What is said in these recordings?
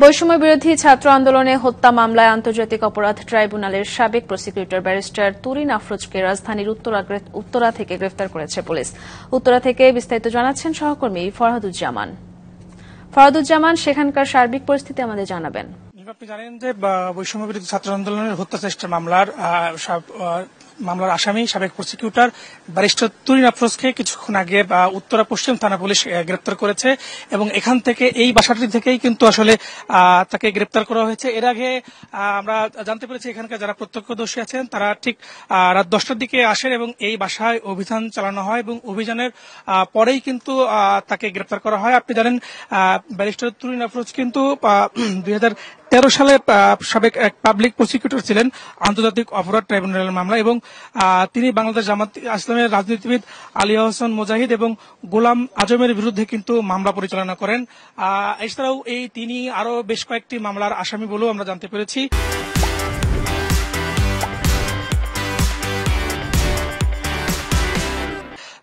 বৈষম্য বিরোধী ছাত্র আন্দোলনে হত্যা মামলায় আন্তর্জাতিক অপরাধ ট্রাইব্যুনালের সাবেক প্রসিকিউটর ব্যারিস্টার তুরিন আফরোজকে রাজধানীর উত্তরা থেকে গ্রেফতার করেছে পুলিশ। উত্তরা থেকে বিস্তারিত জানাচ্ছেন সহকর্মী ফরহাদুজ্জামান। ফরহাদুজ্জামান, সেখানকার সার্বিক পরিস্থিতি আমাদের জানাবেন। আপনি জানেন যে বৈষম্য বিরোধী ছাত্র আন্দোলনের হত্যা চেষ্টা মামলার আসামি সাবেক প্রসিকিউটর ব্যারিস্টার তুরিন আফরোজকে কিছুক্ষণ আগে উত্তরা পশ্চিম থানা পুলিশ গ্রেপ্তার করেছে এবং এখান থেকে এই বাসাটি থেকেই কিন্তু আসলে তাকে গ্রেপ্তার করা হয়েছে। এর আগে আমরা জানতে পেরেছি এখানকার যারা প্রত্যক্ষদর্শী আছেন তারা ঠিক রাত 10টার দিকে আসেন এবং এই বাসায় অভিযান চালানো হয় এবং অভিযানের পরেই কিন্তু তাকে গ্রেপ্তার করা হয়। আপনি জানেন ব্যারিস্টার তুরিন আফরোজ কিন্তু 2013 সালে সাবেক এক পাবলিক প্রসিকিউটর ছিলেন আন্তর্জাতিক অপরাধ ট্রাইব্যুনালের মামলা এবং তিনি বাংলাদেশ জামাত ইসলামের রাজনীতিবিদ আলিয়া হোসেন মুজাহিদ এবং গোলাম আজমের বিরুদ্ধে কিন্তু মামলা পরিচালনা করেন। এছাড়াও তিনি আরো বেশ কয়েকটি মামলার আসামি বলেও আমরা জানতে পেরেছি।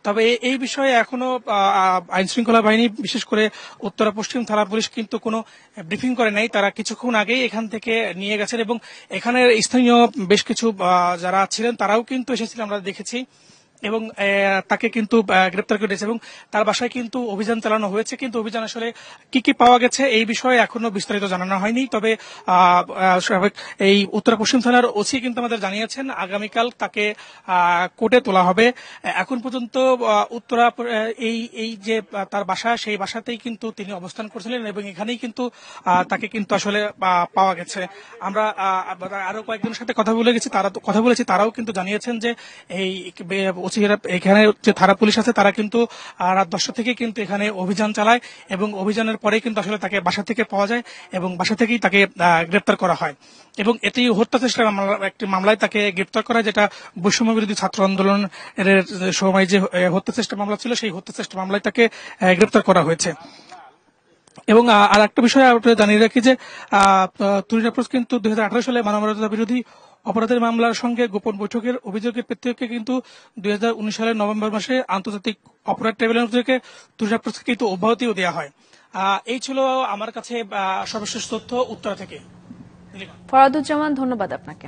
তবে এই বিষয়ে এখনো আইন শৃঙ্খলা বাহিনী বিশেষ করে উত্তরা পশ্চিম থানা পুলিশ কিন্তু কোনো ব্রিফিং করে নাই। তারা কিছুক্ষণ আগেই এখান থেকে নিয়ে গেছেন এবং এখানের স্থানীয় বেশ কিছু যারা ছিলেন তারাও কিন্তু এসেছিলেন, আমরা দেখেছি, এবং তাকে কিন্তু গ্রেপ্তার করেছে এবং তার বাসায় কিন্তু অভিযান চালানো হয়েছে। কিন্তু অভিযান আসলে কি কি পাওয়া গেছে এই বিষয়ে এখনো বিস্তারিত জানানো হয়নি। তবে এই উত্তরা পশ্চিম থানার ওসি কিন্তু আমাদের জানিয়েছেন আগামীকাল তাকে কোর্টে তোলা হবে। এখন পর্যন্ত উত্তরা এই যে তার বাসা সেই বাসাতেই কিন্তু তিনি অবস্থান করছিলেন এবং এখানেই কিন্তু তাকে কিন্তু আসলে পাওয়া গেছে। আমরা আরো কয়েকজনের সাথে কথা বলেছি, তারাও কিন্তু জানিয়েছেন যে এই এখানে যে থানা পুলিশ আছে তারা কিন্তু রাত 10টা থেকে কিন্তু এখানে অভিযান চালায় এবং অভিযানের পরে কিন্তু আসলে তাকে বাসা থেকে পাওয়া যায় এবং বাসা থেকেই তাকে গ্রেপ্তার করা হয় এবং এটি হত্যা চেষ্টার একটি মামলায় তাকে গ্রেপ্তার করা, যেটা বৈষম্য বিরোধী ছাত্র আন্দোলনের সময় যে হত্যা চেষ্টা মামলা ছিল সেই হত্যা চেষ্টা মামলায় তাকে গ্রেপ্তার করা হয়েছে। এবং আর একটা বিষয় আপনাদের জানিয়ে রাখি যে তুরিন আফরোজ কিন্তু 2018 সালে মানবতা বিরোধী অপরাধের মামলার সঙ্গে গোপন বৈঠকের অভিযোগের প্রেক্ষিতে কিন্তু 2019 সালের নভেম্বর মাসে আন্তর্জাতিক অপরাধ ট্রাইব্যুনাল থেকে তুরিন আফরোজকে কিন্তু অব্যাহতিও দেওয়া হয়। এই ছিল আমার কাছে সর্বশেষ তথ্য উত্তরা থেকে। ফরহাদুজ্জামান, ধন্যবাদ আপনাকে।